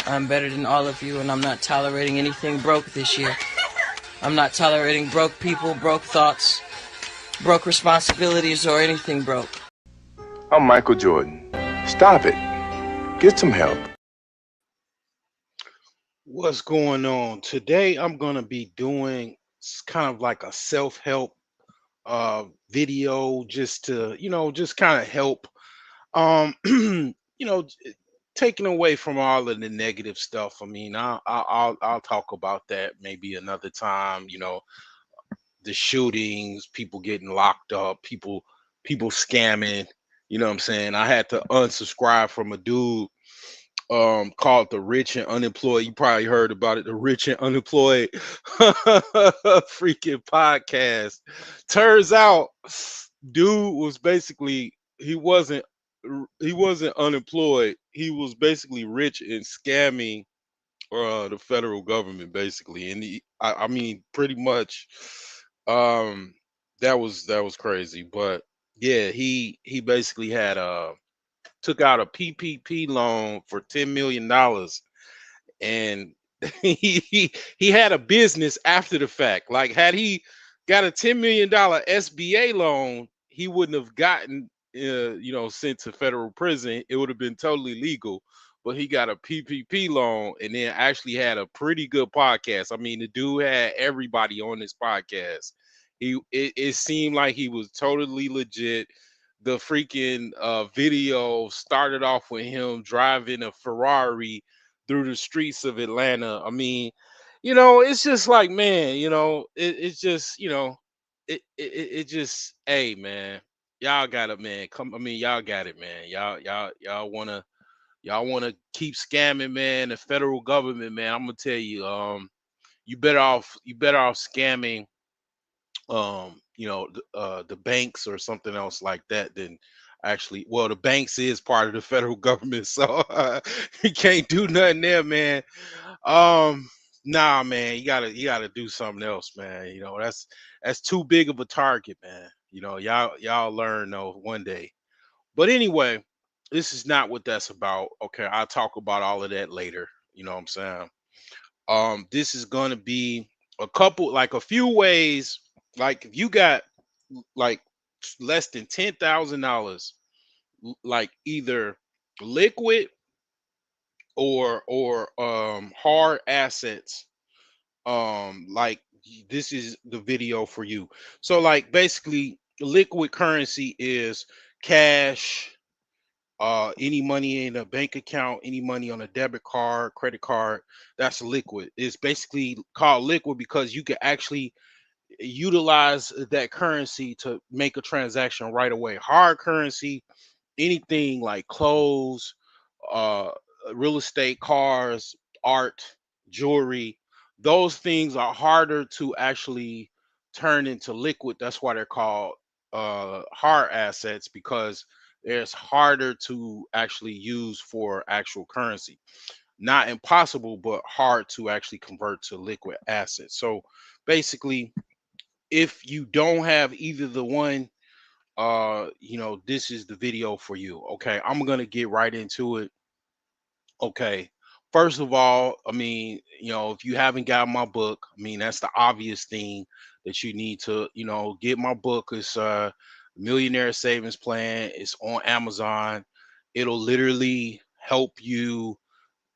I'm better than all of you, and I'm not tolerating anything broke this year. I'm not tolerating broke people, broke thoughts, broke responsibilities, or anything broke. I'm Michael Jordan. Stop it. Get some help. What's going on? Today I'm going to be doing kind of like a self-help video just to, just kind of help you know, j- taking away from all of the negative stuff. I mean, I'll talk about that maybe another time, the shootings, people getting locked up, people scamming, you know what I'm saying? I had to unsubscribe from a dude called The Rich and Unemployed. You probably heard about it, The Rich and Unemployed freaking podcast. Turns out dude was basically he wasn't unemployed. He was basically rich and scamming the federal government basically. And I mean pretty much um that was crazy. But yeah, he basically had took out a PPP loan for $10 million, and he had a business after the fact. Like, had he got a $10 million SBA loan, he wouldn't have gotten sent to federal prison. It would have been totally legal. But he got a PPP loan and then actually had a pretty good podcast. I mean, the dude had everybody on his podcast. It seemed like he was totally legit. The freaking video started off with him driving a Ferrari through the streets of Atlanta. I mean, it's just like, man, it's just, it just, hey, man, y'all got it, man. Come, I mean, y'all got it, man. Y'all wanna keep scamming, man. The federal government, man. I'm gonna tell you, you better off scamming, the banks or something else like that than actually. Well, the banks is part of the federal government, so you can't do nothing there, man. um nah, man, you gotta do something else, man. That's too big of a target, man. Y'all learn though one day. But anyway, this is not what that's about. Okay, I'll talk about all of that later. You know what I'm saying? This is gonna be a few ways. Like, if you got like less than $10,000, like either liquid or hard assets, like, this is the video for you. So, like, basically, liquid currency is cash, any money in a bank account, any money on a debit card, credit card. That's liquid. It's basically called liquid because you can actually utilize that currency to make a transaction right away. Hard currency, anything like clothes, uh real estate, cars, art, jewelry, those things are harder to actually turn into liquid. That's why they're called hard assets, because it's harder to actually use for actual currency. Not impossible, but hard to actually convert to liquid assets. So basically, if you don't have either the one, this is the video for you. Okay, I'm gonna get right into it. Okay, first of all, I mean, if you haven't got my book, I mean, that's the obvious thing that you need to, get my book. It's Millionaire Savings Plan. It's on Amazon. It'll literally help you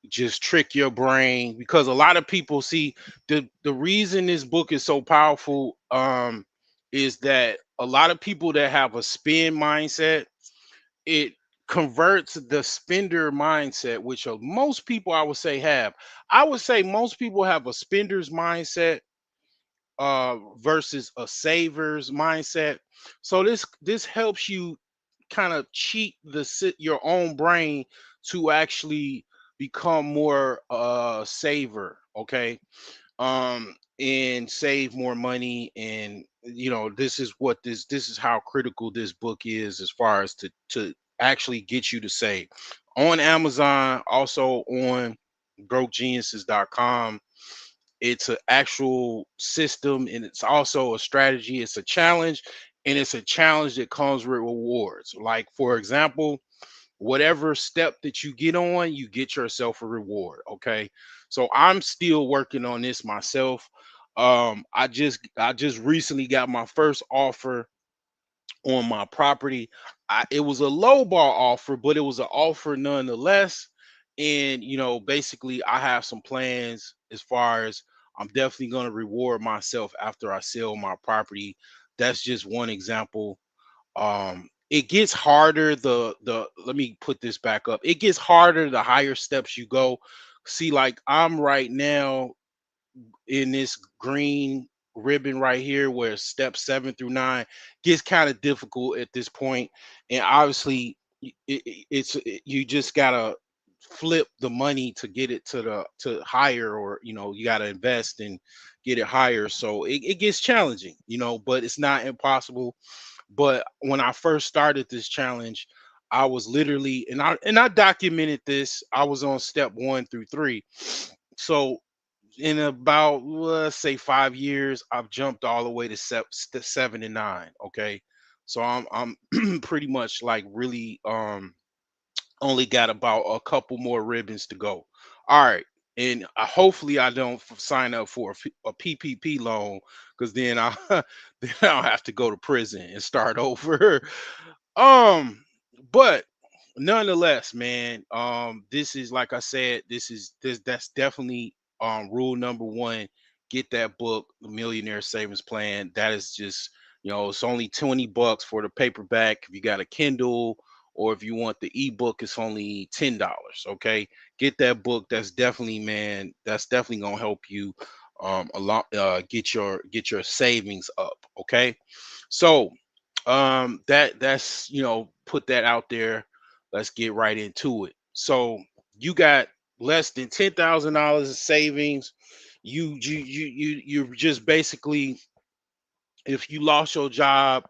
just trick your brain, because a lot of people see the reason this book is so powerful, is that a lot of people that have a spend mindset, it converts the spender mindset, which most people, I would say, have. I would say most people have a spender's mindset versus a saver's mindset. So this helps you kind of cheat your own brain to actually become more saver. Okay, and save more money. And this is how critical this book is, as far as to actually get you to save. On Amazon, also on brokegeniuses.com. It's an actual system, and it's also a strategy. It's a challenge, and it's a challenge that comes with rewards. Like, for example, whatever step that you get on, you get yourself a reward. Okay. So I'm still working on this myself. I just recently got my first offer on my property. It was a low ball offer, but it was an offer nonetheless. And basically, I have some plans as far as I'm definitely going to reward myself after I sell my property. That's just one example. It gets harder. The Let me put this back up. It gets harder the higher steps you go. See, like I'm right now in this green ribbon right here where steps 7 through 9 gets kind of difficult at this point. And obviously you just gotta flip the money to get it to higher, or you gotta invest and get it higher. So it gets challenging, but it's not impossible. But when I first started this challenge, I was literally, and I documented this, I was on step 1 through 3. So in about, let's say, 5 years, I've jumped all the way to 7 and 9. Okay. So I'm pretty much like really only got about a couple more ribbons to go. All right. And hopefully I don't sign up for a PPP loan, because then I then I'll have to go to prison and start over. um, but nonetheless, man, this is, like I said, that's definitely rule number one. Get that book, The Millionaire Savings Plan. That is just, it's only $20 for the paperback. If you got a Kindle, or if you want the ebook, it's only $10. Okay, get that book. That's definitely, man, that's definitely gonna help you a lot, get your savings up. Okay, so that's put that out there. Let's get right into it. So you got less than $10,000 of savings. You just basically, if you lost your job,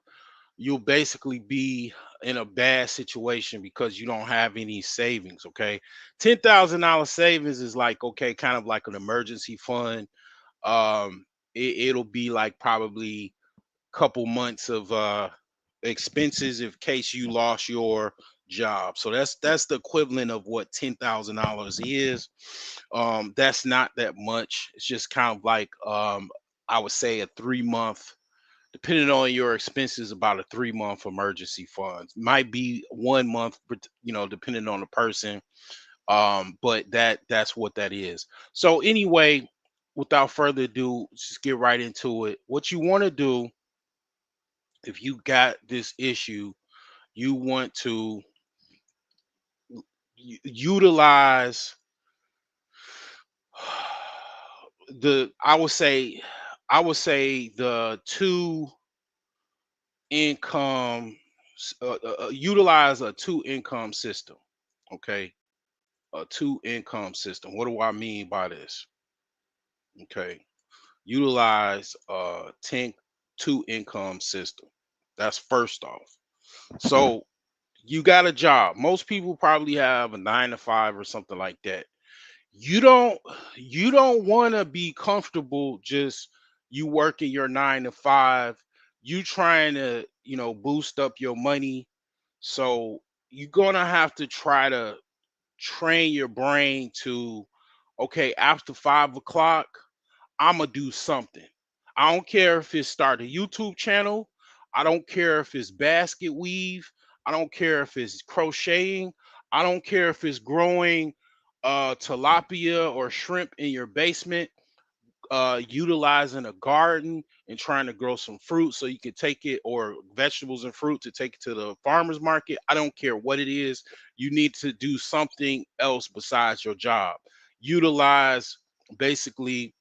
you'll basically be in a bad situation because you don't have any savings. Okay, $10,000 savings is like, okay, kind of like an emergency fund. It'll be like probably couple months of expenses in case you lost your job. So that's the equivalent of what $10,000 is. That's not that much. It's just kind of like, I would say a 3 month, depending on your expenses, about a 3 month emergency fund. Might be 1 month, but depending on the person. But that's what that is. So anyway, without further ado, just get right into it. What you want to do, if you got this issue, you want to utilize the I would say the two income, utilize a two income system. Okay, a two income system. What do I mean by this? Okay, utilize a 10 two income system. That's first off. So you got a job. Most people probably have a 9 to 5 or something like that. You don't you don't want to be comfortable just you working your 9 to 5. You trying to, boost up your money. So you're gonna have to try to train your brain to, okay, after 5 o'clock, I'm gonna do something. I don't care if it's start a YouTube channel. I don't care if it's basket weave. I don't care if it's crocheting. I don't care if it's growing tilapia or shrimp in your basement, utilizing a garden and trying to grow some fruit so you can take it, or vegetables and fruit to take it to the farmers market. I don't care what it is. You need to do something else besides your job. Utilize basically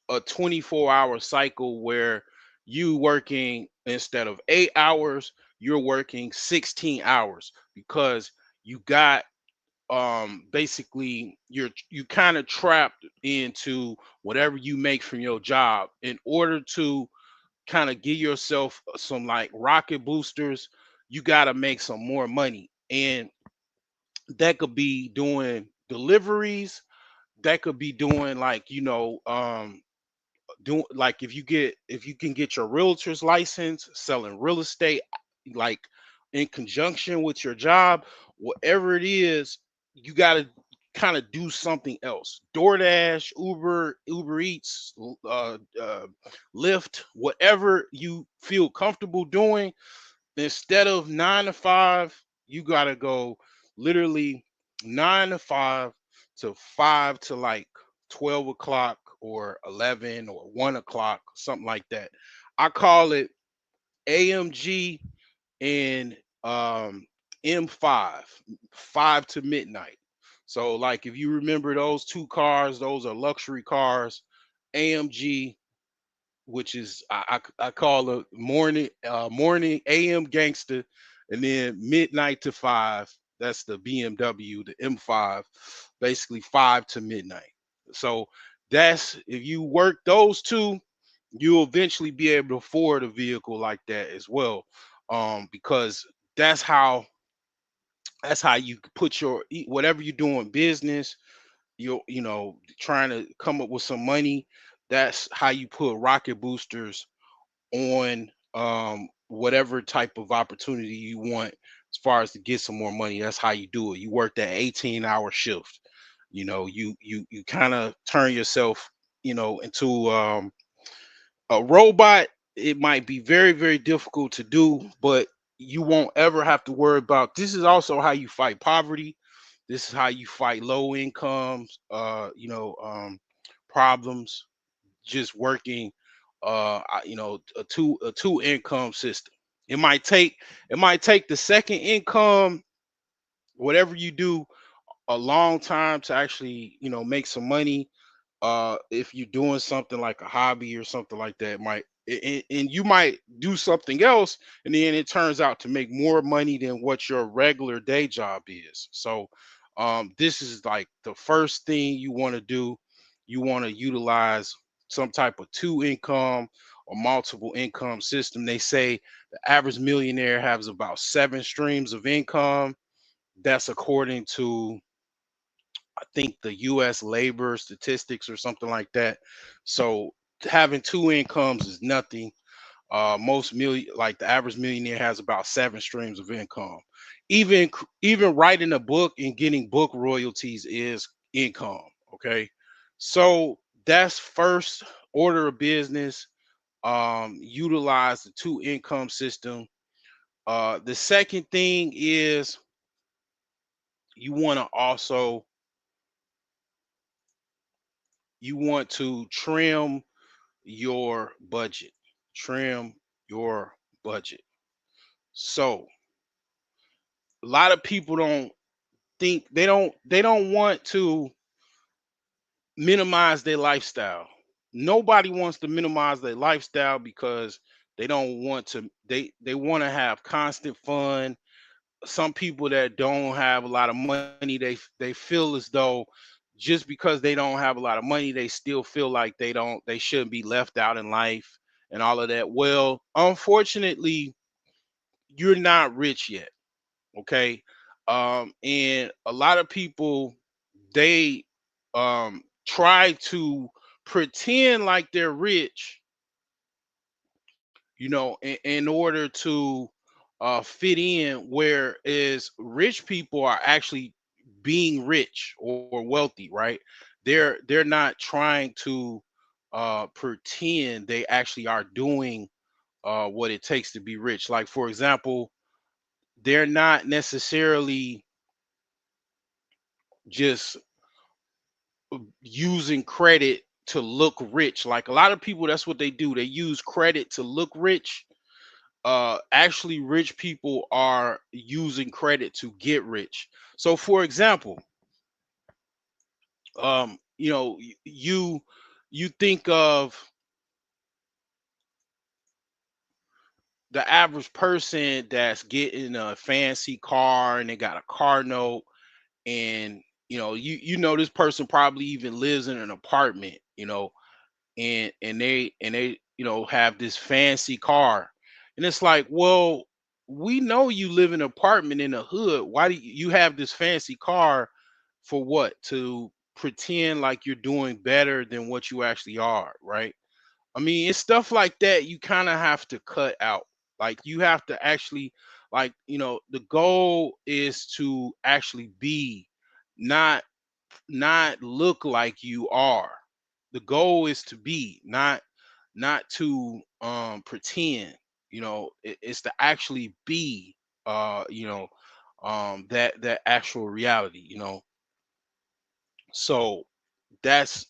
a 24-hour cycle where you working, instead of 8 hours, you're working 16 hours, because you got, basically, you kind of trapped into whatever you make from your job. In order to kind of give yourself some like rocket boosters, you got to make some more money. And that could be doing deliveries, that could be doing like, doing, like, if you can get your realtor's license, selling real estate, like in conjunction with your job, whatever it is, you got to kind of do something else. DoorDash, Uber Eats, Lyft, whatever you feel comfortable doing. Instead of 9 to 5, you got to go literally 9 to 5 to 5 to like 12 o'clock or 11 or 1 o'clock, something like that. I call it AMG and M5, 5 to midnight. So, like, if you remember those two cars, those are luxury cars. AMG, which is I call a morning AM gangster, and then midnight to 5. That's the BMW, the M5, basically 5 to midnight. So that's if you work those two, you'll eventually be able to afford a vehicle like that as well, because that's how you put your whatever you're doing business, you're trying to come up with some money. That's how you put rocket boosters on whatever type of opportunity you want as far as to get some more money. That's how you do it. You work that 18-hour shift. You kind of turn yourself into a robot. It might be very, very difficult to do, but you won't ever have to worry about. This is also how you fight poverty. This is how you fight low incomes, problems. Just working, a two income system. It might take the second income, whatever you do, a long time to actually make some money. If you're doing something like a hobby or something like that, and you might do something else, and then it turns out to make more money than what your regular day job is. So this is like the first thing you want to do. You want to utilize some type of two income or multiple income system. They say the average millionaire has about 7 streams of income. That's according to, I think, the US labor statistics or something like that. So having two incomes is nothing. Like the average millionaire has about 7 streams of income. Even writing a book and getting book royalties is income. Okay. So that's first order of business. Utilize the two income system. The second thing is you want to also you want to trim your budget. Trim your budget. So a lot of people don't think they don't want to minimize their lifestyle. Nobody wants to minimize their lifestyle because they don't want to they want to have constant fun. Some people that don't have a lot of money, they feel as though just because they don't have a lot of money, they still feel like they shouldn't be left out in life and all of that. Well, unfortunately, you're not rich yet. Okay. And a lot of people, they try to pretend like they're rich, in order to fit in, whereas rich people are actually being rich or wealthy, right? They're not trying to pretend. They actually are doing what it takes to be rich. Like, for example, they're not necessarily just using credit to look rich. Like, a lot of people, that's what they do. They use credit to look rich. Actually, rich people are using credit to get rich. So, for example, you think of the average person that's getting a fancy car and they got a car note, and you know this person probably even lives in an apartment, and they have this fancy car, and it's like, well, we know you live in an apartment in the hood. Why do you have this fancy car? For what? To pretend like you're doing better than what you actually are, right? I mean, it's stuff like that you kind of have to cut out. Like, you have to actually Like, the goal is to actually be, not look like you are. The goal is to be, not to pretend. It's to actually be, that actual reality. So that's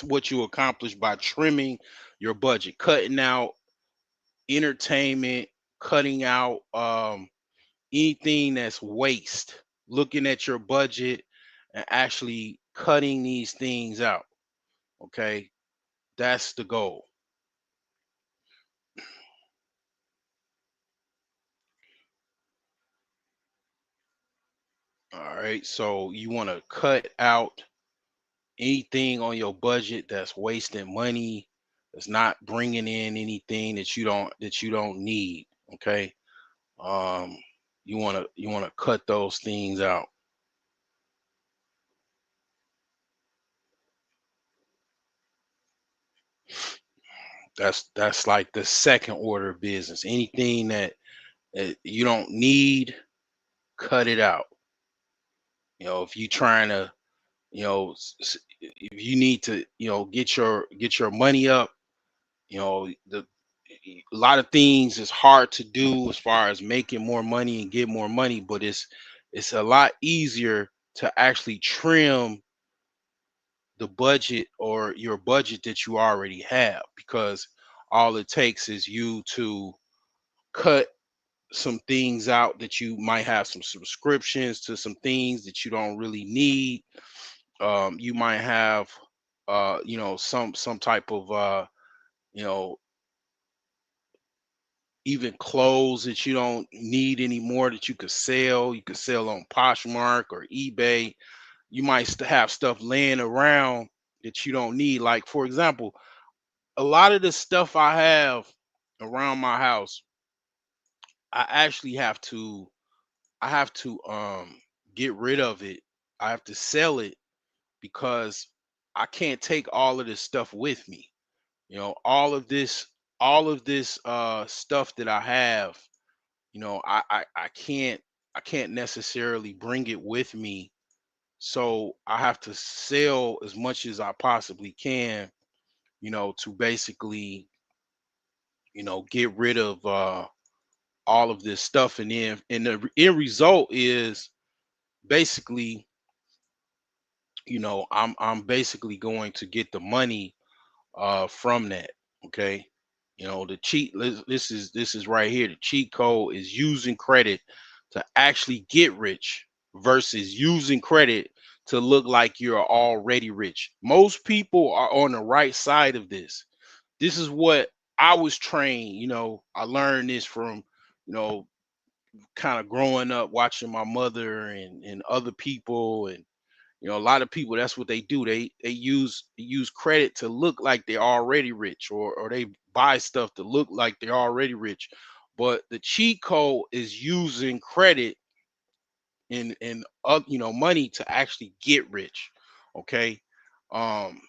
what you accomplish by trimming your budget, cutting out entertainment, cutting out anything that's waste, looking at your budget and actually cutting these things out. Okay, that's the goal. All right, so you want to cut out anything on your budget that's wasting money, that's not bringing in anything that you don't need. Okay, um, you want to cut those things out. That's like the second order of business. Anything that you don't need, cut it out. If you trying to, if you need to, get your money up, the a lot of things is hard to do as far as making more money and get more money, but it's a lot easier to actually trim the budget, or your budget that you already have, because all it takes is you to cut some things out that you might have, some subscriptions to some things that you don't really need. You might have some type of you know even clothes that you don't need anymore that you could sell. You could sell on Poshmark or eBay. You might have stuff laying around that you don't need. Like, for example, a lot of the stuff I have around my house, I actually have to get rid of it. I have to sell it because I can't take all of this stuff with me. All of this stuff that I have, I can't necessarily bring it with me. So I have to sell as much as I possibly can, to basically, get rid of all of this stuff. And the end result is basically, I'm basically going to get the money from that. Okay. The this is right here. The cheat code is using credit to actually get rich versus using credit to look like you're already rich. Most people are on the right side of this. This is what I was trained. I learned this from, you know, kind of growing up watching my mother and other people. And a lot of people, that's what they do. They use credit to look like they're already rich, or they buy stuff to look like they're already rich. But the cheat code is using credit and money to actually get rich. Okay. Um,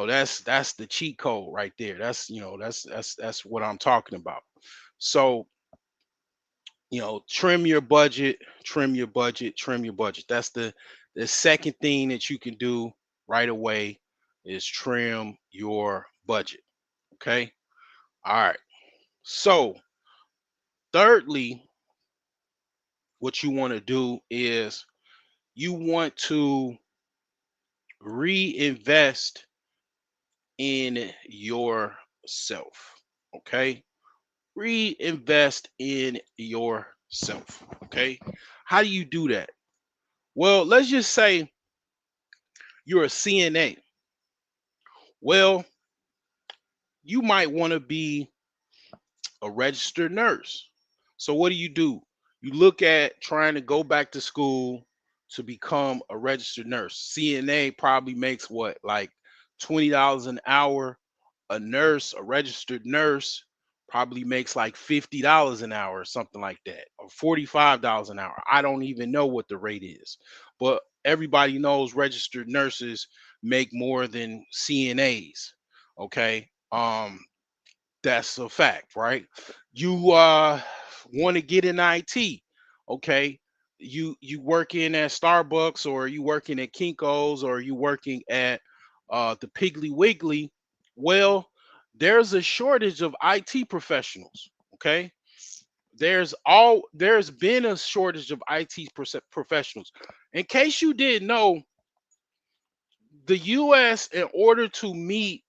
that's the cheat code right there. That's what I'm talking about. So, trim your budget, trim your budget, trim your budget. That's the second thing that you can do right away, is trim your budget. Okay. All right. So, thirdly, what you want to do is you want to reinvest in yourself. Okay. Reinvest in yourself. Okay. How do you do that? Well, let's just say you're a CNA. Well, you might want to be a registered nurse. So what do? You look at trying to go back to school to become a registered nurse. CNA probably makes what, like $20 an hour. A nurse, a registered nurse, probably makes like $50 an hour or something like that, or $45 an hour. I don't even know what the rate is, but everybody knows registered nurses make more than CNAs. Okay. That's a fact, right? You want to get in IT, okay? You working at Starbucks, or you working at Kinko's, or you working at the Piggly Wiggly. Well, there's a shortage of IT professionals, okay? There's been a shortage of IT professionals. In case you didn't know, the US, in order to meet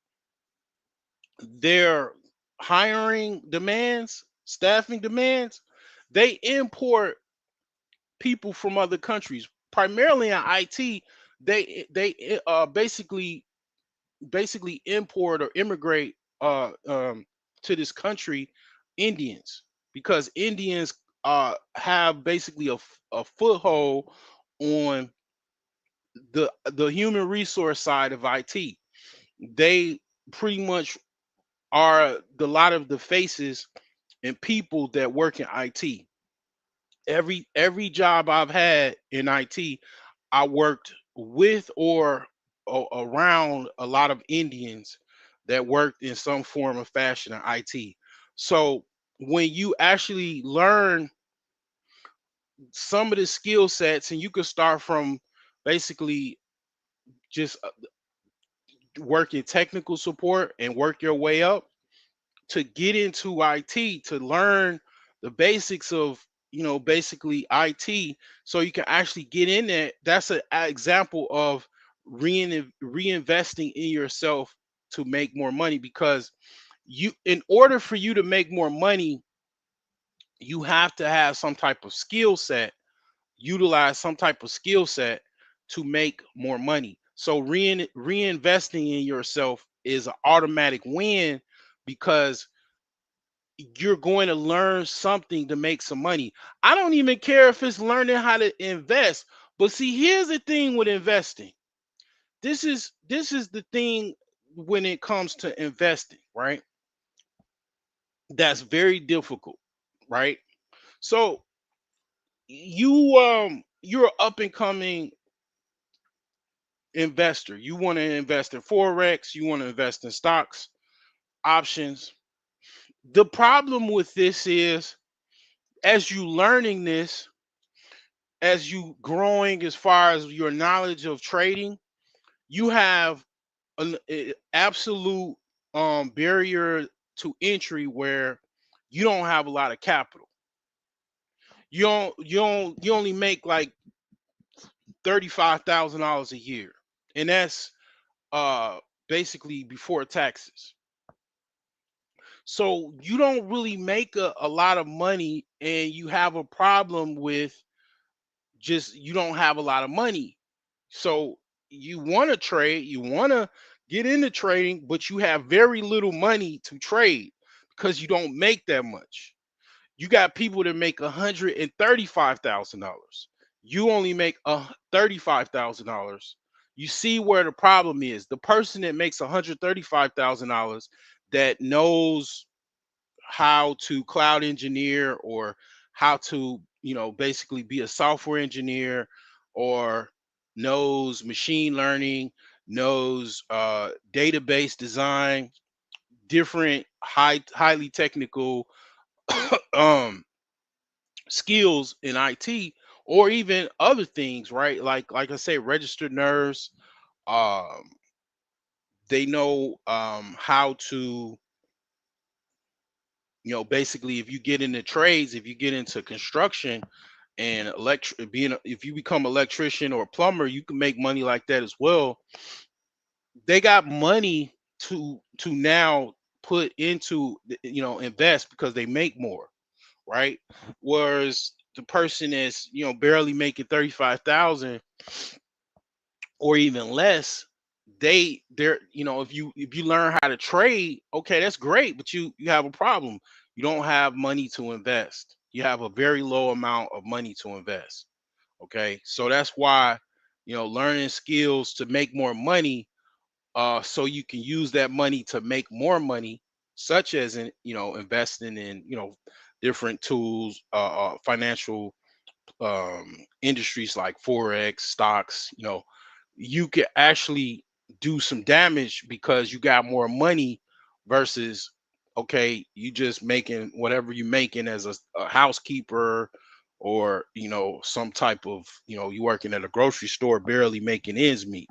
their hiring demands, staffing demands, they import people from other countries, primarily in IT. They basically import or immigrate to this country Indians, because Indians have basically a foothold on the human resource side of IT. They pretty much are the lot of the faces and people that work in IT. Every job I've had in IT, I worked with or around a lot of Indians that worked in some form of fashion in IT. So when you actually learn some of the skill sets, and you could start from basically just working technical support and work your way up to get into IT, to learn the basics of, basically IT, so you can actually get in there. That's an example of reinvesting in yourself to make more money, because in order for you to make more money, you have to have some type of skill set, utilize some type of skill set to make more money. So reinvesting in yourself is an automatic win, because you're going to learn something to make some money. I don't even care if it's learning how to invest. But see, here's the thing with investing. This is the thing when it comes to investing, right? That's very difficult, right? So you're an up and coming investor. You want to invest in forex, you want to invest in stocks, options. The problem with this is, as you learning this, as you growing as far as your knowledge of trading, you have an absolute barrier to entry, where you don't have a lot of capital. You only make like $35,000 a year, and that's uh basically before taxes. So you don't really make a lot of money, and you have a problem with, just, you don't have a lot of money. So you want to trade, you want to get into trading, but you have very little money to trade because you don't make that much. You got people that make $135,000. You only make $35,000. You see where the problem is. The person that makes $135,000, that knows how to cloud engineer, or how to, basically be a software engineer, or knows machine learning, knows database design, different highly technical um skills in IT, or even other things, right? Like I say, registered nurse. Um, they know how to, basically, if you get into trades, if you get into construction and if you become electrician or plumber, you can make money like that as well. They got money to now put into invest, because they make more, right? Whereas the person that's, barely making 35,000 or even less, they're, if you learn how to trade, okay, that's great, but you have a problem. You don't have money to invest. You have a very low amount of money to invest. Okay, so that's why, learning skills to make more money, so you can use that money to make more money, such as in, investing in, different tools, financial industries like forex, stocks. You can actually do some damage because you got more money versus Okay, you just making whatever you making as a housekeeper, or some type of, you working at a grocery store barely making ends meet.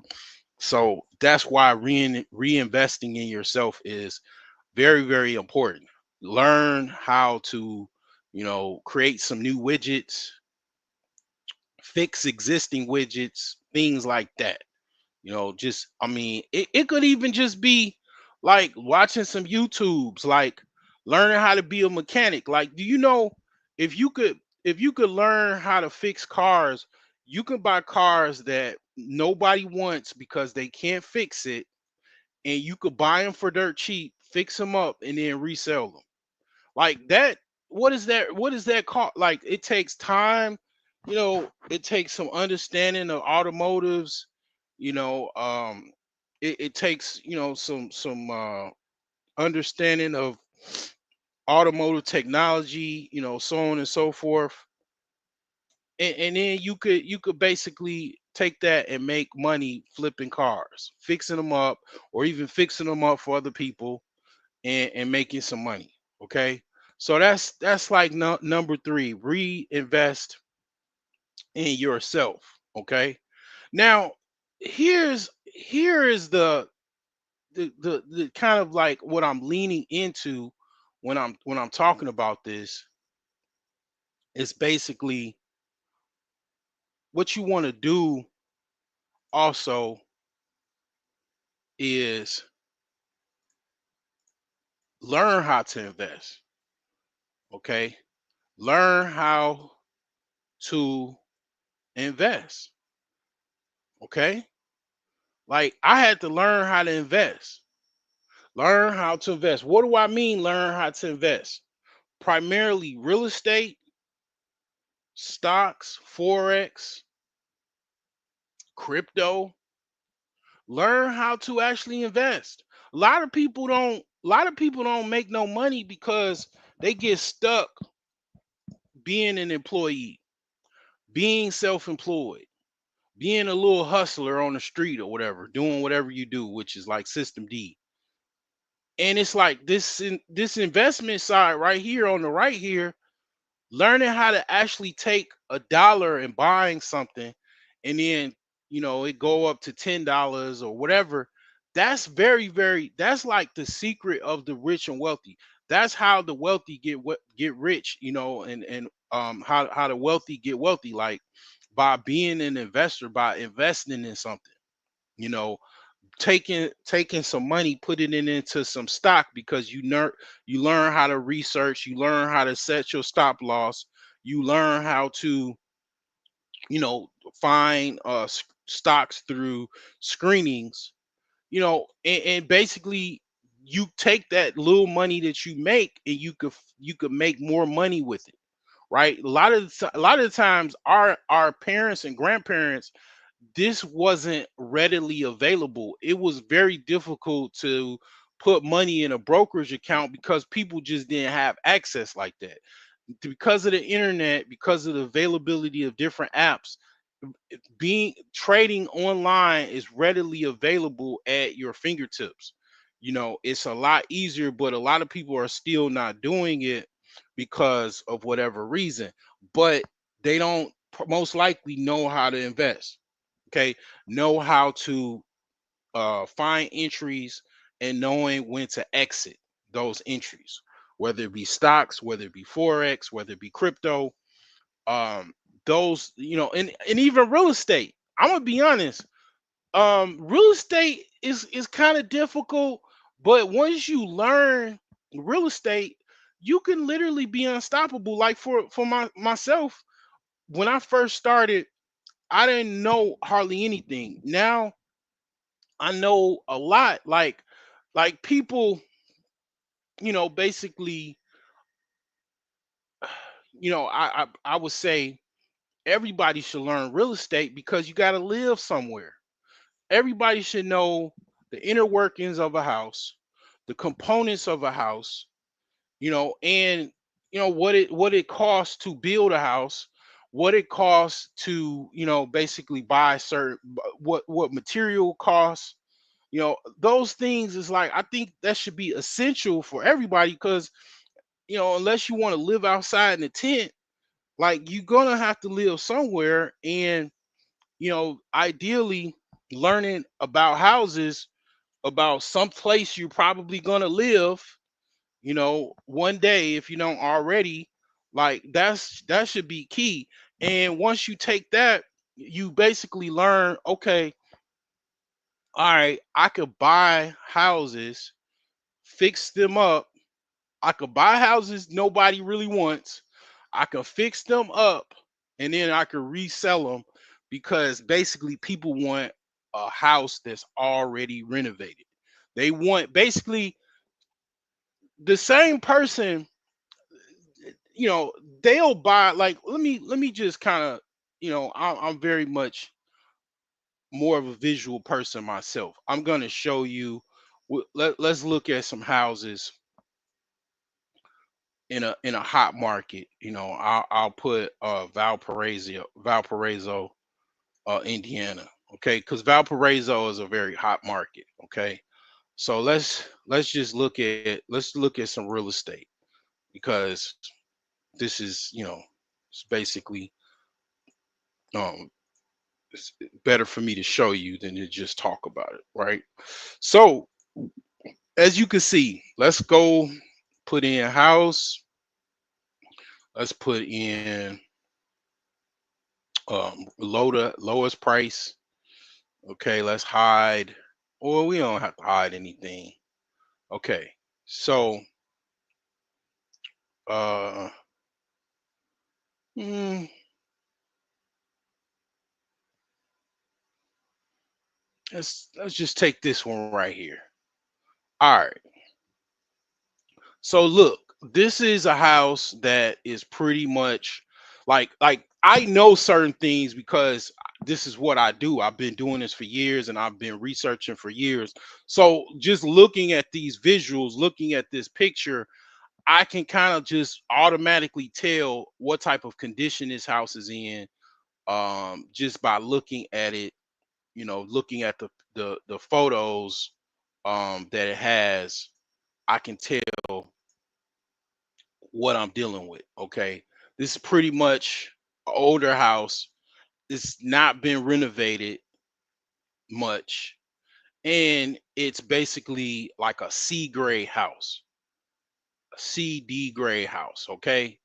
So that's why reinvesting in yourself is very, very important. Learn how to, create some new widgets, fix existing widgets, things like that. Just, I mean, it could even just be like watching some YouTubes, like learning how to be a mechanic. Like, do you know, if you could learn how to fix cars, you can buy cars that nobody wants because they can't fix it, and you could buy them for dirt cheap, fix them up, and then resell them. Like that, what is that called? Like, it takes time, it takes some understanding of automotives, it takes, some understanding of automotive technology, so on and so forth. And then you could basically take that and make money flipping cars, fixing them up, or even fixing them up for other people, and making some money. Okay, so that's like number three: reinvest in yourself. Okay, now here is the kind of like what I'm leaning into when I'm talking about this. Is basically what you want to do also is learn how to invest. Okay, learn how to invest. Okay, like I had to learn how to invest. Learn how to invest. What do I mean, learn how to invest? Primarily real estate, stocks, forex, crypto. Learn how to actually invest. A lot of people don't make no money because they get stuck being an employee, being self-employed, being a little hustler on the street or whatever, doing whatever you do, which is like system D. And it's like this investment side right here on the right here, learning how to actually take a dollar and buying something, and then it go up to $10 or whatever. That's very, very, that's like the secret of the rich and wealthy. That's how the wealthy get rich, and how the wealthy get wealthy, like by being an investor, by investing in something, you know taking some money, putting it into some stock, because you learn how to research, you learn how to set your stop loss, you learn how to you know find stocks through screenings, and basically you take that little money that you make, and you could make more money with it, right? A lot of the times our parents and grandparents, this wasn't readily available. It was very difficult to put money in a brokerage account because people just didn't have access like that. Because of the internet, because of the availability of different apps, being trading online is readily available at your fingertips. It's a lot easier, but a lot of people are still not doing it because of whatever reason. But they don't most likely know how to invest. Okay, know how to find entries, and knowing when to exit those entries, whether it be stocks, whether it be forex, whether it be crypto, um those, and even real estate. I'm gonna be honest, real estate is kind of difficult, but once you learn real estate, you can literally be unstoppable. Like for myself, when I first started, I didn't know hardly anything. Now I know a lot. Like people, basically, I would say everybody should learn real estate because you got to live somewhere. Everybody should know the inner workings of a house, the components of a house, and what it costs to build a house, what it costs to basically buy what material costs, those things is like, I think that should be essential for everybody, because unless you want to live outside in a tent, like, you're gonna have to live somewhere. And ideally, learning about houses, about some place you're probably gonna live, one day, if you don't already, like, that should be key. And once you take that, you basically learn, okay, all right, I could buy houses, fix them up. I could buy houses nobody really wants. I could fix them up, and then I could resell them, because basically people want a house that's already renovated. They want, basically, the same person, you know, they'll buy, like, let me just kind of, I'm very much more of a visual person myself. I'm gonna show you. Let's look at some houses in a hot market. I'll put Valparaiso, Indiana. Okay, because Valparaiso is a very hot market. Okay, so let's look at some real estate, because this is, it's basically, um it's better for me to show you than to just talk about it, right? So, as you can see, let's go put in house. Let's put in lowest price. Okay, let's hide. Or we don't have to hide anything. Okay, so uh, mm, let's just take this one right here. All right. So look, this is a house that is pretty much like I know certain things, because this is what I do. I've been doing this for years, and I've been researching for years. So just looking at these visuals, looking at this picture, I can kind of just automatically tell what type of condition this house is in, just by looking at it, looking at the photos that it has. I can tell what I'm dealing with. Okay, this is pretty much an older house. It's not been renovated much, and it's basically like a C grade house, a CD grade house. Okay,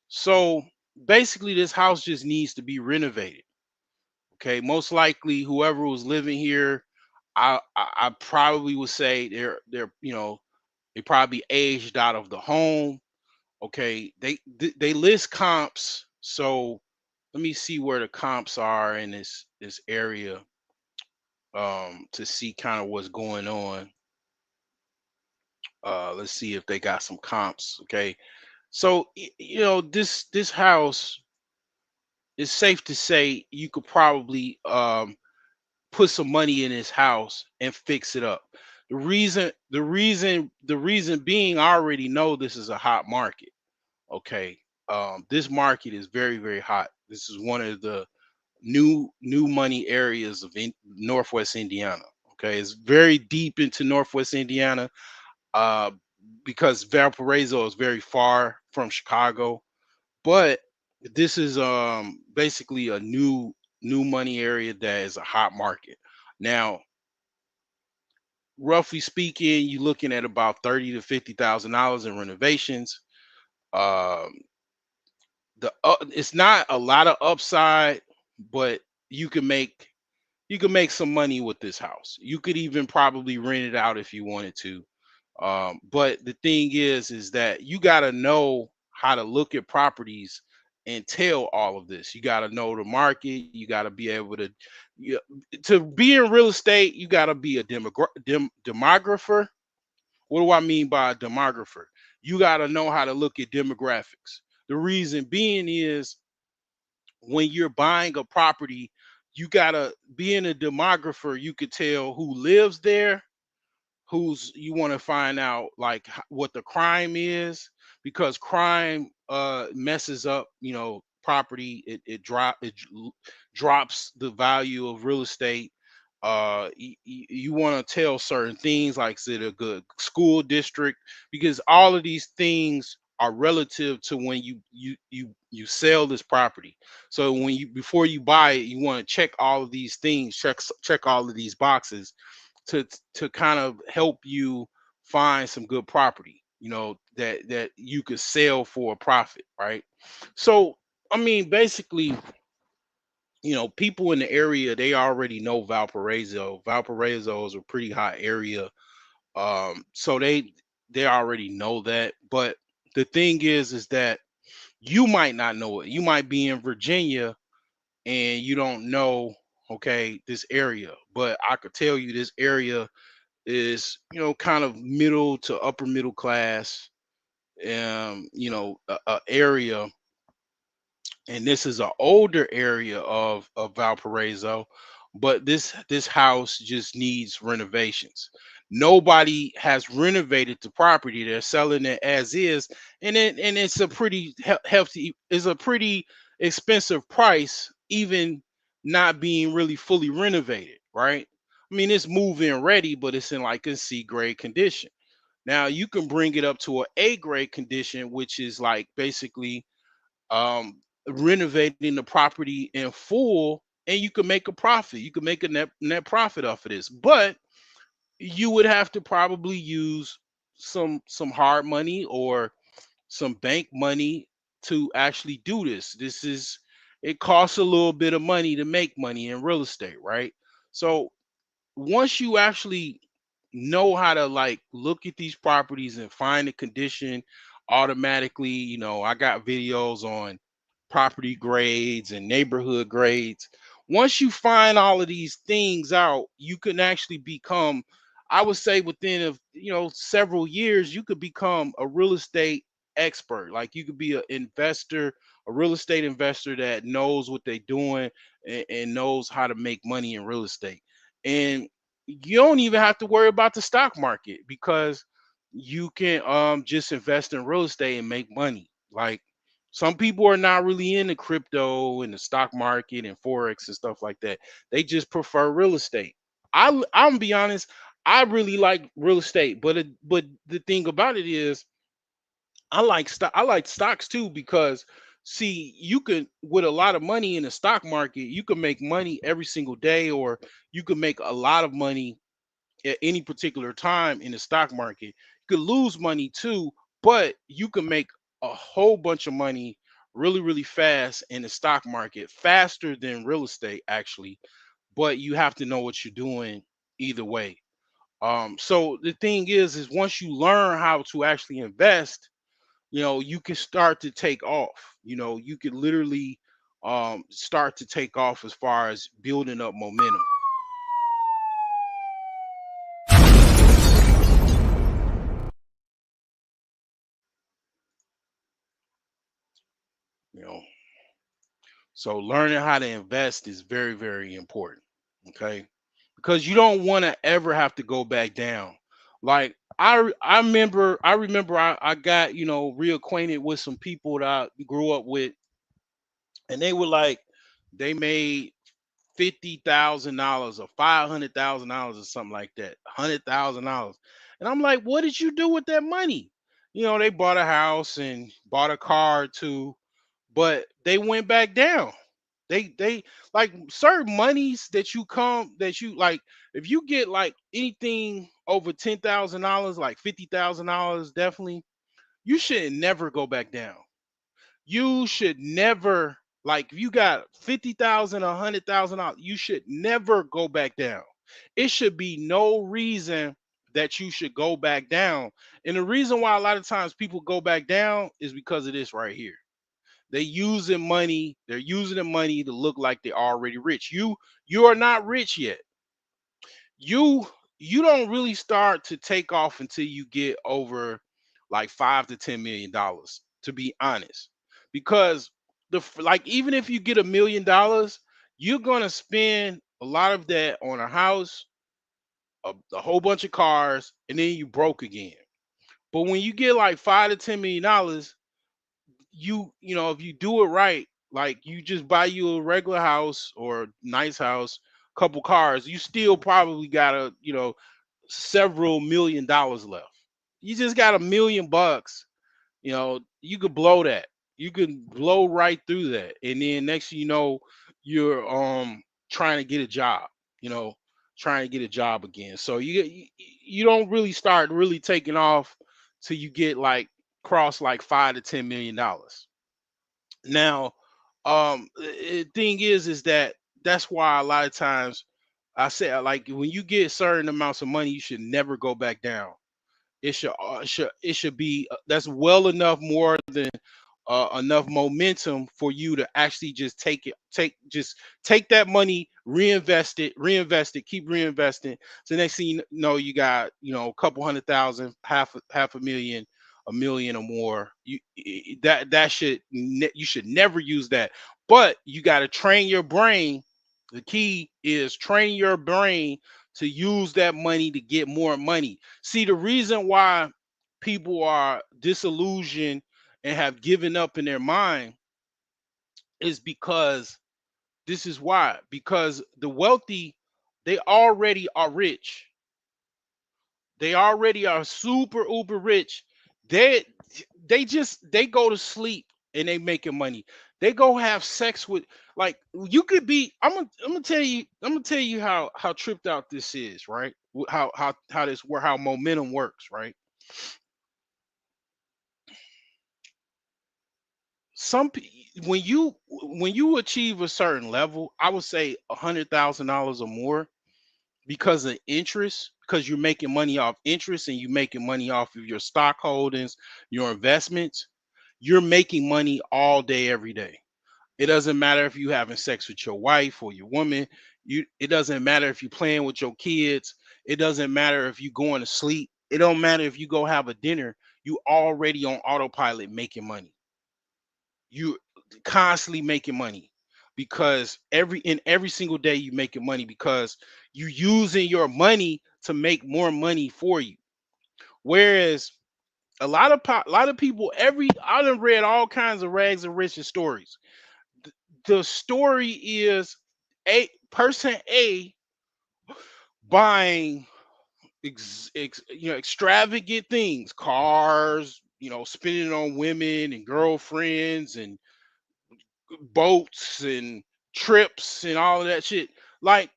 so basically, this house just needs to be renovated. Okay, most likely, whoever was living here, I probably would say they probably aged out of the home. Okay, they list comps. So let me see where the comps are in this area, to see kind of what's going on. Let's see if they got some comps. Okay, so this house is safe to say you could probably put some money in this house and fix it up. The reason being, I already know this is a hot market. Okay. This market is very, very hot. This is one of the new money areas of Northwest Indiana. Okay, it's very deep into Northwest Indiana, uh, because Valparaiso is very far from Chicago. But this is basically a new money area that is a hot market. Now, roughly speaking, you're looking at about $30,000 to $50,000 in renovations. Um, it's not a lot of upside, but you can make some money with this house. You could even probably rent it out if you wanted to. But the thing is that you got to know how to look at properties and tell all of this. You got to know the market. You got to be able to, you, to be in real estate. You got to be a demographer. What do I mean by a demographer? You got to know how to look at demographics. The reason being is, when you're buying a property, you gotta, being a demographer, you could tell who lives there, who's, you want to find out like what the crime is, because crime messes up, property. It drops the value of real estate. You want to tell certain things like is it a good school district, because all of these things are relative to when you sell this property. So when you before you buy it, you want to check all of these things, check all of these boxes to kind of help you find some good property, that you could sell for a profit, right? So I mean, basically, people in the area, they already know Valparaiso. Valparaiso is a pretty hot area. So they already know that. But the thing is that you might not know it. You might be in Virginia and you don't know, okay, this area. But I could tell you this area is, kind of middle to upper middle class, area, and this is an older area of Valparaiso, but this house just needs renovations. Nobody has renovated the property. They're selling it as is, and it's a pretty hefty, is a pretty expensive price, even not being really fully renovated, right? I mean, it's move-in ready, but it's in like a C grade condition. Now you can bring it up to a A grade condition, which is like basically um renovating the property in full, and you can make a profit. You can make a net profit off of this, but you would have to probably use some hard money or some bank money to actually do this. It costs a little bit of money to make money in real estate, right? So once you actually know how to like look at these properties and find the condition automatically, I got videos on property grades and neighborhood grades. Once you find all of these things out, you can actually become, I would say within several years, you could become a real estate expert. Like you could be an investor, a real estate investor that knows what they're doing, and knows how to make money in real estate. And you don't even have to worry about the stock market, because you can just invest in real estate and make money. Like some people are not really into crypto and the stock market and forex and stuff like that. They just prefer real estate. I'm gonna be honest, I really like real estate, but the thing about it is I like stocks too, because see, you can, with a lot of money in the stock market, you can make money every single day, or you can make a lot of money at any particular time in the stock market. You could lose money too, but you can make a whole bunch of money really, really fast in the stock market, faster than real estate actually. But you have to know what you're doing either way. So the thing is once you learn how to actually invest, you can start to take off. You could literally start to take off as far as building up momentum. You know, So learning how to invest is very, very important. Okay. Because you don't want to ever have to go back down. Like I remember I got, reacquainted with some people that I grew up with, and they were like, they made $50,000 or $500,000 or something like that, $100,000. And I'm like, what did you do with that money? They bought a house and bought a car too, but they went back down. They like certain monies that you like, if you get like anything over $10,000, like $50,000, definitely, you should never go back down. You should never, like, if you got 50,000, $100,000, you should never go back down. It should be no reason that you should go back down. And the reason why a lot of times people go back down is because of this right here. They're using the money to look like they're already rich. You are not rich yet. You don't really start to take off until you get over like 5 to 10 million dollars, to be honest. Because like, even if you get $1 million, you're gonna spend a lot of that on a house, a whole bunch of cars, and then you broke again. But when you get like $5 to 10 million, if you do it right, like you just buy you a regular house or nice house, couple cars, you still probably got a, you know, several $1 million left. You just got $1 million. You know, you could blow that. You can blow right through that, and then next thing you know, you're trying to get a job. You know, trying to get a job again. So you don't really start really taking off till you get like cross like $5 to $10 million. Now, thing is that that's why a lot of times I say like when you get certain amounts of money, you should never go back down. It should be that's well enough more than enough momentum for you to actually just take that money, reinvest it, keep reinvesting. So next thing you know, you got, you know, a couple 100,000, half a million, a million or more. You should never use that. But you got to train your brain. The key is train your brain to use that money to get more money. See, the reason why people are disillusioned and have given up in their mind is because this is why. Because the wealthy, they already are rich. They already are super uber rich. They they go to sleep and they making money. They go have sex with, like, you could be. I'm gonna tell you how tripped out this is, right? How momentum works, right? When you achieve a certain level, I would say $100,000 or more, because of interest, because you're making money off interest and you're making money off of your stock holdings, your investments. You're making money all day, every day. It doesn't matter if you having sex with your wife or your woman. It doesn't matter if you're playing with your kids. It doesn't matter if you going to sleep. It don't matter if you go have a dinner. You already on autopilot making money. You constantly making money, because every single day you making money, because you using your money to make more money for you. Whereas a lot of people, I done read all kinds of rags and riches stories. The story is a person A buying extravagant things, cars, spending on women and girlfriends and boats and trips and all of that shit. Like,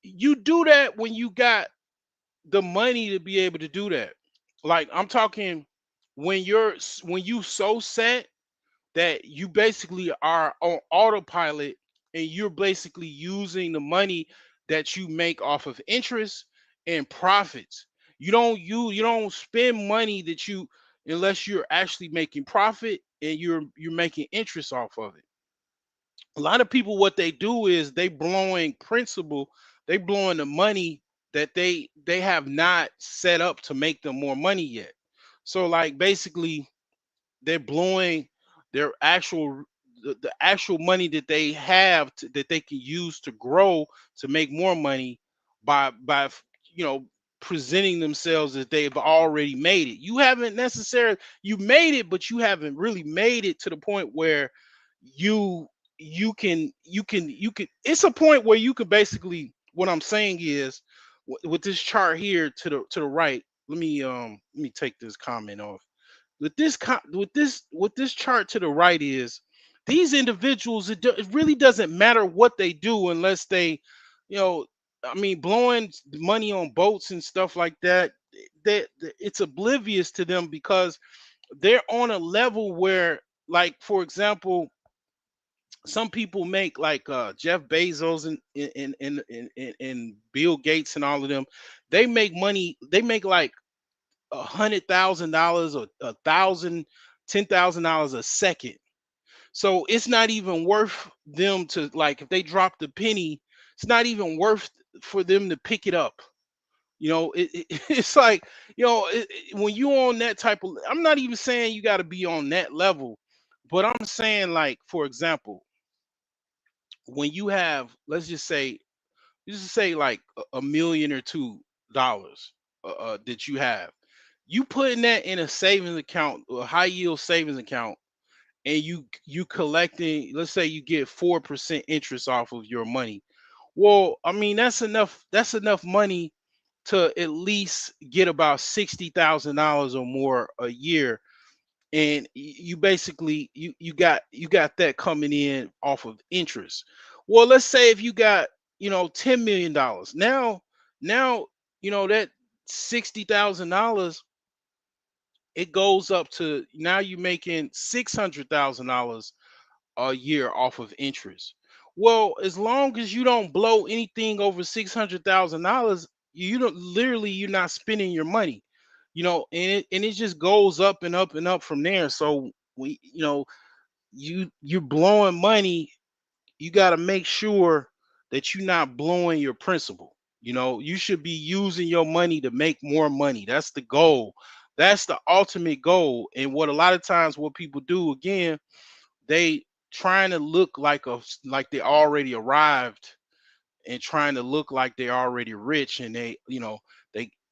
you do that when you got the money to be able to do that. Like, I'm talking when you so set that you basically are on autopilot, and you're basically using the money that you make off of interest and profits. You don't spend money that you, unless you're actually making profit and you're making interest off of it. A lot of people, what they do is they blowing principal, they blowing the money that they have not set up to make them more money yet. So like basically they're blowing their the actual money that they have that they can use to grow, to make more money, by you know presenting themselves as they've already made it. You haven't necessarily, you made it, but you haven't really made it to the point where you you can it's a point where you can basically, what I'm saying is, with this chart here to the right. Let me take this comment off. With this chart to the right is, these individuals, it really doesn't matter what they do unless they, you know I mean, blowing money on boats and stuff like that, it's oblivious to them, because they're on a level where, like, for example, some people make like Jeff Bezos and Bill Gates and all of them. They make money. They make like $100,000 or 1,000, $10,000 a second. So it's not even worth them to, like, if they drop the penny, it's not even worth for them to pick it up. It's like, when you on that type of, I'm not even saying you got to be on that level, but I'm saying, like, for example, when you have, let's just say like a million or $2 that you have, you putting that in a savings account, a high yield savings account, and you collecting, let's say you get 4% interest off of your money. Well, I mean, that's enough money to at least get about $60,000 or more a year, and you basically you got that coming in off of interest. Well, let's say if you got $10 million now, that $60,000, it goes up to now you're making $600,000 a year off of interest. Well, as long as you don't blow anything over $600,000, you don't literally you're not spending your money, and it just goes up and up and up from there. So you're blowing money. You got to make sure that you're not blowing your principal. You should be using your money to make more money. That's the goal. That's the ultimate goal. And what a lot of times what people do again, they trying to look like they already arrived and trying to look like they're already rich, and they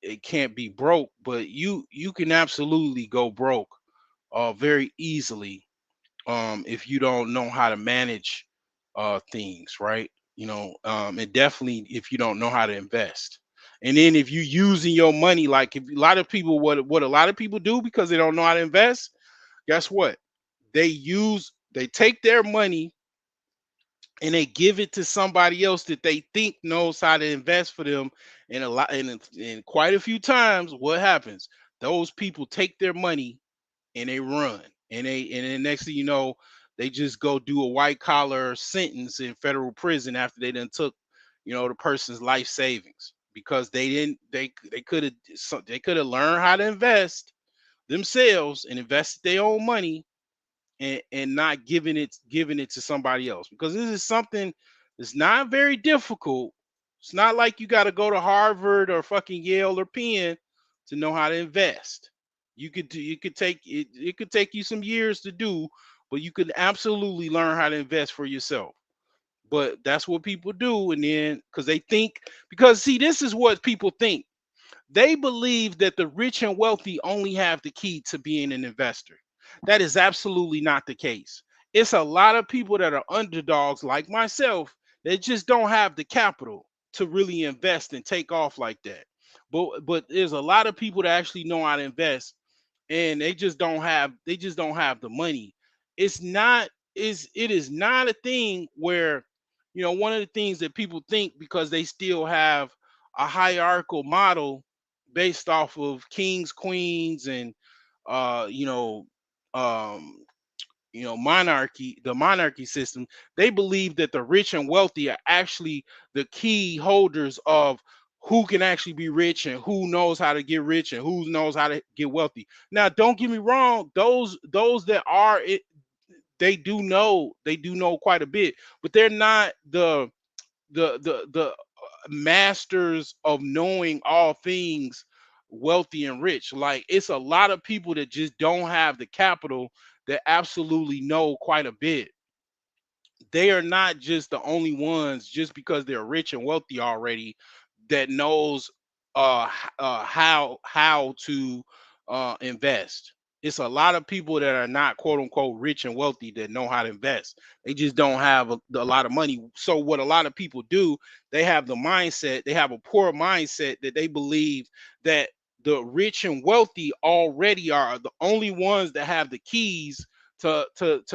it can't be broke, but you can absolutely go broke very easily if you don't know how to manage things, right? And definitely if you don't know how to invest. And then if you using your money, like if a lot of people, what a lot of people do because they don't know how to invest, guess what? They take their money and they give it to somebody else that they think knows how to invest for them. And and quite a few times, what happens? Those people take their money and they run, and then next thing you know, they just go do a white collar sentence in federal prison after they done took, the person's life savings because they didn't they could have learned how to invest themselves and invested their own money, and not giving it to somebody else, because this is something that's not very difficult. It's not like you got to go to Harvard or fucking Yale or Penn to know how to invest. You could take it, it could take you some years to do, but you could absolutely learn how to invest for yourself. But that's what people do, and then because they think, because see, this is what people think. They believe that the rich and wealthy only have the key to being an investor. That is absolutely not the case. It's a lot of people that are underdogs like myself that just don't have the capital to really invest and take off like that. But there's a lot of people that actually know how to invest, and they just don't have the money. It is not a thing where, one of the things that people think, because they still have a hierarchical model based off of kings, queens, and uh you know um monarchy, the monarchy system. They believe that the rich and wealthy are actually the key holders of who can actually be rich and who knows how to get rich and who knows how to get wealthy. Now, don't get me wrong, those that are it, they do know quite a bit, but they're not the masters of knowing all things wealthy and rich. Like, it's a lot of people that just don't have the capital that absolutely know quite a bit. They are not just the only ones just because they're rich and wealthy already that knows how to invest. It's a lot of people that are not quote unquote rich and wealthy that know how to invest. They just don't have a lot of money. So what a lot of people do, they have a poor mindset that they believe that the rich and wealthy already are the only ones that have the keys to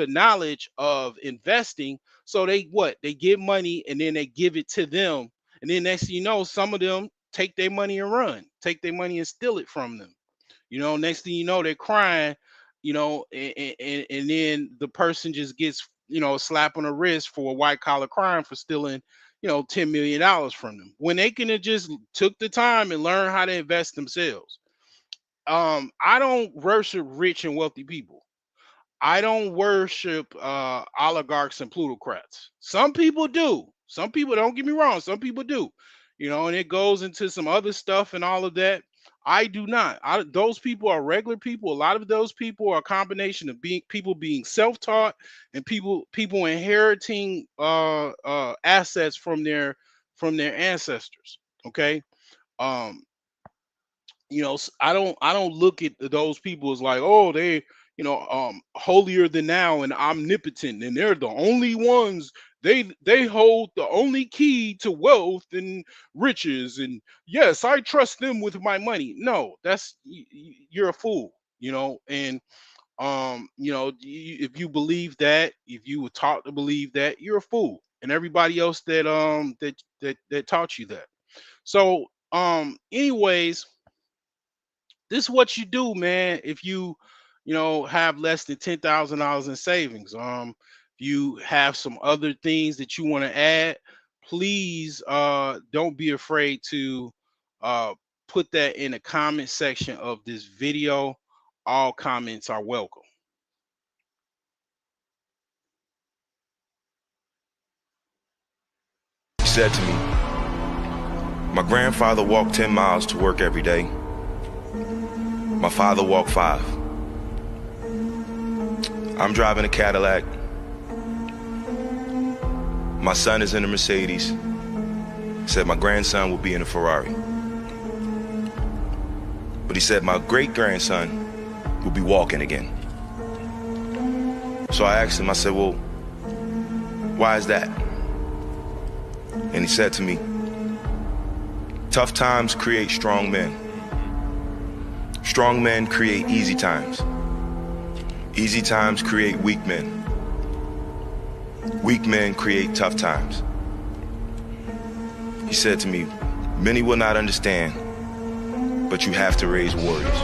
knowledge of investing. So they get money and then they give it to them, and then next thing you know, some of them take their money and run, take their money and steal it from them. Next thing you know, they're crying, and then the person just gets, a slap on the wrist for a white collar crime for stealing, $10 million from them, when they can have just took the time and learn how to invest themselves. I don't worship rich and wealthy people. I don't worship oligarchs and plutocrats. Some people do. Some people, don't get me wrong, some people do. And it goes into some other stuff and all of that. I do not. Those people are regular people. A lot of those people are a combination of being self-taught and people inheriting assets from their ancestors. Okay. Um, I don't look at those people as like, oh, they holier than now and omnipotent and they're the only ones They hold the only key to wealth and riches, and yes, I trust them with my money. No, you're a fool, and if you believe that, if you were taught to believe that, you're a fool, and everybody else that taught you that. So anyways, this is what you do, man. If you have less than $10,000 in savings, if you have some other things that you want to add, please don't be afraid to uh put that in the comment section of this video. All comments are welcome. He said to me, my grandfather walked 10 miles to work every day. My father walked 5. I'm driving a Cadillac. My son is in a Mercedes. He said my grandson will be in a Ferrari. But he said my great-grandson will be walking again. So I asked him, I said, well, why is that? And he said to me, tough times create strong men. Strong men create easy times. Easy times create weak men. Weak men create tough times. He said to me, many will not understand, but you have to raise warriors.